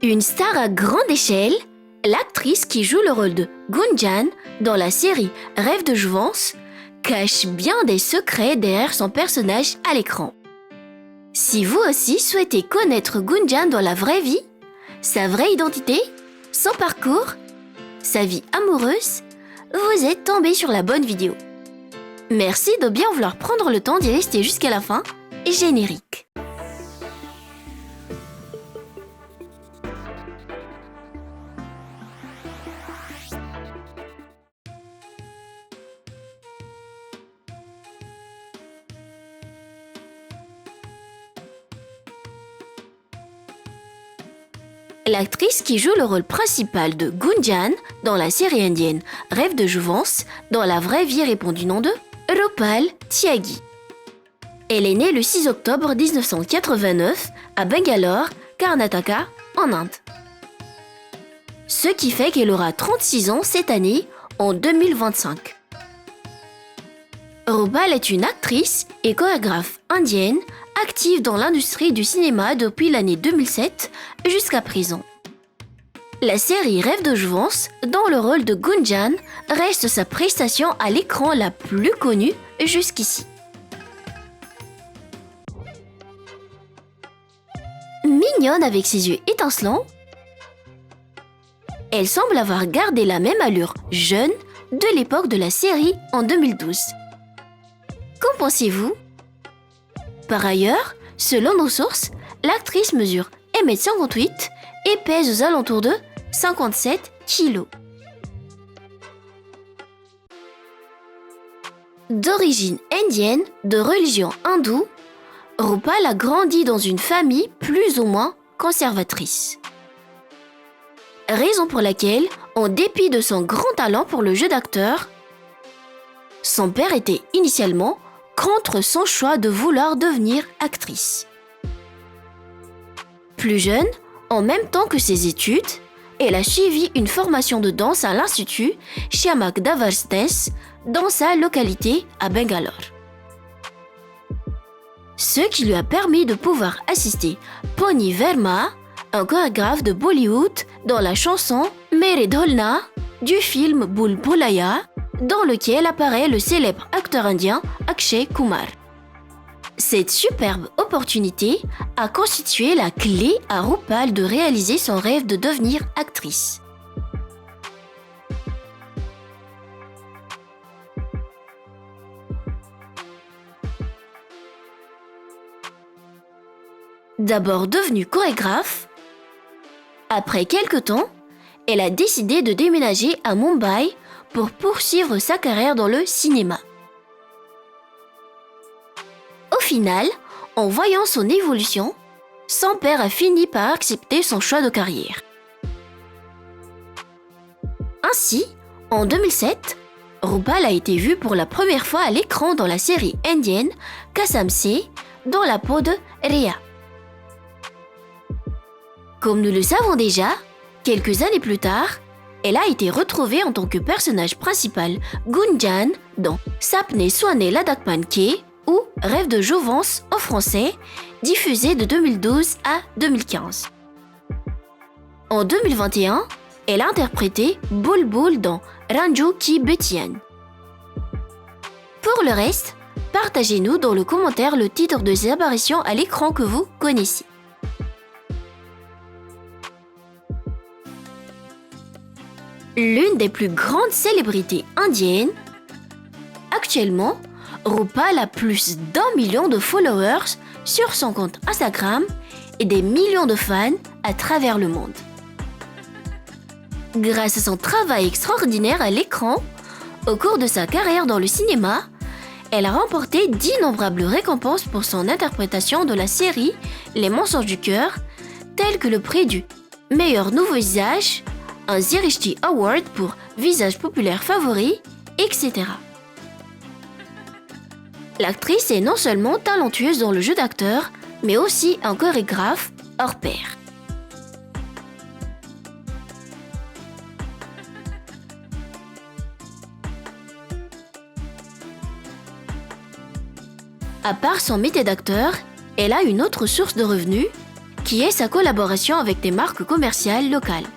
Une star à grande échelle, l'actrice qui joue le rôle de Gunjan dans la série Rêve de jouvence cache bien des secrets derrière son personnage à l'écran. Si vous aussi souhaitez connaître Gunjan dans la vraie vie, sa vraie identité, son parcours, sa vie amoureuse, vous êtes tombé sur la bonne vidéo. Merci de bien vouloir prendre le temps d'y rester jusqu'à la fin. Générique. L'actrice qui joue le rôle principal de Gunjan dans la série indienne Rêve de jouvence, dans la vraie vie répond du nom de Rupal Tyagi. Elle est née le 6 octobre 1989 à Bangalore, Karnataka, en Inde. Ce qui fait qu'elle aura 36 ans cette année, en 2025. Rupal est une actrice et chorégraphe indienne active dans l'industrie du cinéma depuis l'année 2007 jusqu'à présent. La série Rêve de jouvence, dans le rôle de Gunjan, reste sa prestation à l'écran la plus connue jusqu'ici. Mignonne avec ses yeux étincelants, elle semble avoir gardé la même allure jeune de l'époque de la série en 2012. Qu'en pensez-vous ? Par ailleurs, selon nos sources, l'actrice mesure 1,58 m et pèse aux alentours de 57 kg. D'origine indienne, de religion hindoue, Rupal a grandi dans une famille plus ou moins conservatrice. Raison pour laquelle, en dépit de son grand talent pour le jeu d'acteur, son père était initialement contre son choix de vouloir devenir actrice. Plus jeune, en même temps que ses études, elle a suivi une formation de danse à l'Institut Shyamak Davas Dance dans sa localité à Bangalore. Ce qui lui a permis de pouvoir assister Pony Verma, un chorégraphe de Bollywood, dans la chanson Mere Dholna du film Bhool Bhulaiyaa, dans lequel apparaît le célèbre acteur indien Akshay Kumar. Cette superbe opportunité a constitué la clé à Rupal de réaliser son rêve de devenir actrice. D'abord devenue chorégraphe, après quelque temps, elle a décidé de déménager à Mumbai pour poursuivre sa carrière dans le cinéma. Au final, en voyant son évolution, son père a fini par accepter son choix de carrière. Ainsi, en 2007, Rupal a été vue pour la première fois à l'écran dans la série indienne Kasam Se, dans la peau de Rhea. Comme nous le savons déjà, quelques années plus tard, elle a été retrouvée en tant que personnage principal Gunjan dans Sapne Soane Ladakpan Ke ou Rêve de jouvence en français, diffusé de 2012 à 2015. En 2021, elle a interprété Bulbul dans Ranju Ki Betiyan. Pour le reste, partagez-nous dans le commentaire le titre de ces apparitions à l'écran que vous connaissez. L'une des plus grandes célébrités indiennes, actuellement, Rupal a plus d'1 million de followers sur son compte Instagram et des millions de fans à travers le monde. Grâce à son travail extraordinaire à l'écran, au cours de sa carrière dans le cinéma, elle a remporté d'innombrables récompenses pour son interprétation de la série Les mensonges du cœur, tels que le prix du meilleur nouveau visage, un Zirishti Award pour visage populaire favori, etc. L'actrice est non seulement talentueuse dans le jeu d'acteur, mais aussi un chorégraphe hors pair. À part son métier d'acteur, elle a une autre source de revenus, qui est sa collaboration avec des marques commerciales locales.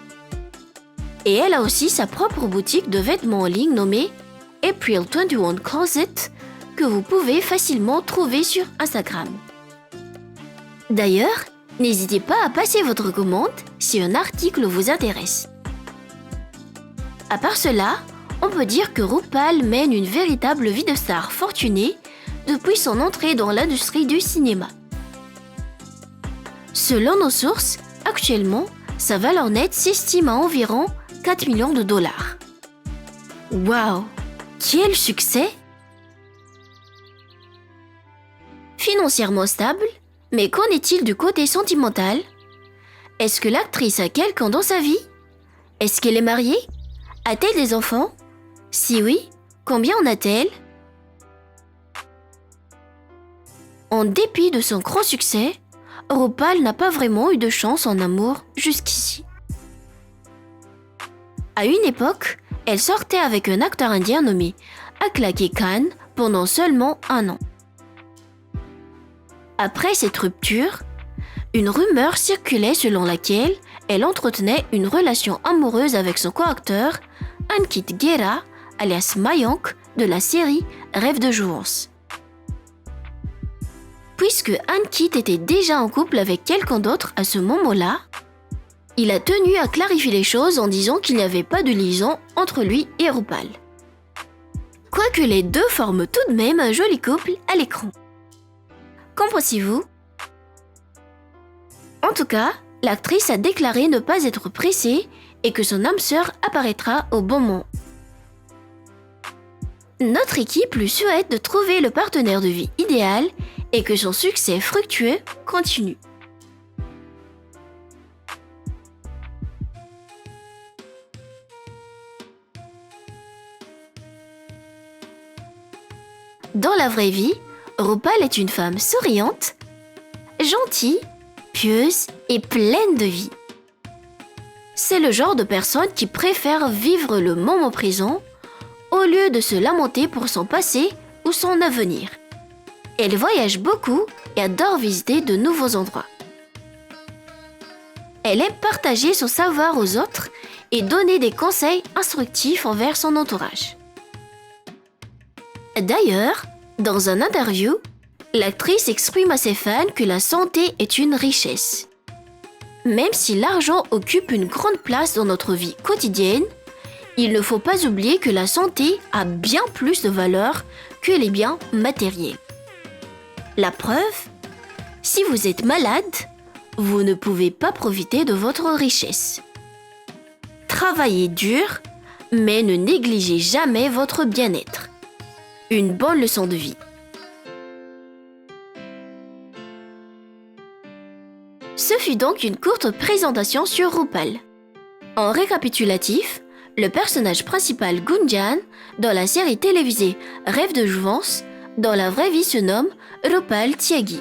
Et elle a aussi sa propre boutique de vêtements en ligne nommée April 21 Closet que vous pouvez facilement trouver sur Instagram. D'ailleurs, n'hésitez pas à passer votre commande si un article vous intéresse. À part cela, on peut dire que RuPaul mène une véritable vie de star fortunée depuis son entrée dans l'industrie du cinéma. Selon nos sources, actuellement, sa valeur nette s'estime à environ 4 millions de dollars. Waouh! Quel succès! Financièrement stable, mais qu'en est-il du côté sentimental? Est-ce que l'actrice a quelqu'un dans sa vie? Est-ce qu'elle est mariée? A-t-elle des enfants? Si oui, combien en a-t-elle? En dépit de son grand succès, RuPaul n'a pas vraiment eu de chance en amour jusqu'ici. À une époque, elle sortait avec un acteur indien nommé Akhlaqi Khan pendant seulement 1 an. Après cette rupture, une rumeur circulait selon laquelle elle entretenait une relation amoureuse avec son co-acteur Ankit Gera, alias Mayank, de la série Rêve de jouvence. Puisque Ankit était déjà en couple avec quelqu'un d'autre à ce moment-là, il a tenu à clarifier les choses en disant qu'il n'y avait pas de liaison entre lui et RuPaul. Quoique les deux forment tout de même un joli couple à l'écran. Qu'en pensez-vous? En tout cas, l'actrice a déclaré ne pas être pressée et que son âme sœur apparaîtra au bon moment. Notre équipe lui souhaite de trouver le partenaire de vie idéal et que son succès fructueux continue. Dans la vraie vie, RuPaul est une femme souriante, gentille, pieuse et pleine de vie. C'est le genre de personne qui préfère vivre le moment présent au lieu de se lamenter pour son passé ou son avenir. Elle voyage beaucoup et adore visiter de nouveaux endroits. Elle aime partager son savoir aux autres et donner des conseils instructifs envers son entourage. D'ailleurs, dans un interview, l'actrice exprime à ses fans que la santé est une richesse. Même si l'argent occupe une grande place dans notre vie quotidienne, il ne faut pas oublier que la santé a bien plus de valeur que les biens matériels. La preuve, si vous êtes malade, vous ne pouvez pas profiter de votre richesse. Travaillez dur, mais ne négligez jamais votre bien-être. Une bonne leçon de vie. Ce fut donc une courte présentation sur RuPaul. En récapitulatif, le personnage principal Gunjan dans la série télévisée Rêve de jouvence, dans la vraie vie se nomme RuPaul Tyagi.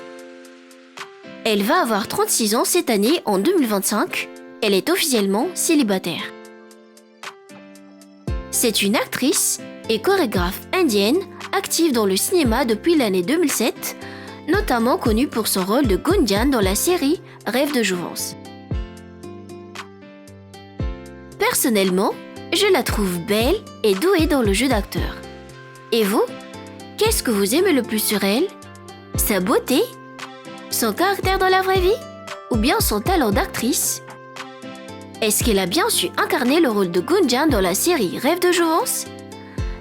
Elle va avoir 36 ans cette année en 2025. Elle est officiellement célibataire. C'est une actrice et chorégraphe indienne active dans le cinéma depuis l'année 2007, notamment connue pour son rôle de Gunjan dans la série Rêve de jouvence. Personnellement, je la trouve belle et douée dans le jeu d'acteur. Et vous, qu'est-ce que vous aimez le plus sur elle? Sa beauté? Son caractère dans la vraie vie? Ou bien son talent d'actrice? Est-ce qu'elle a bien su incarner le rôle de Gunjan dans la série Rêve de jouvence?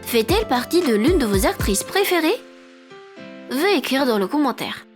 Fait-elle partie de l'une de vos actrices préférées? Veuillez écrire dans le commentaire.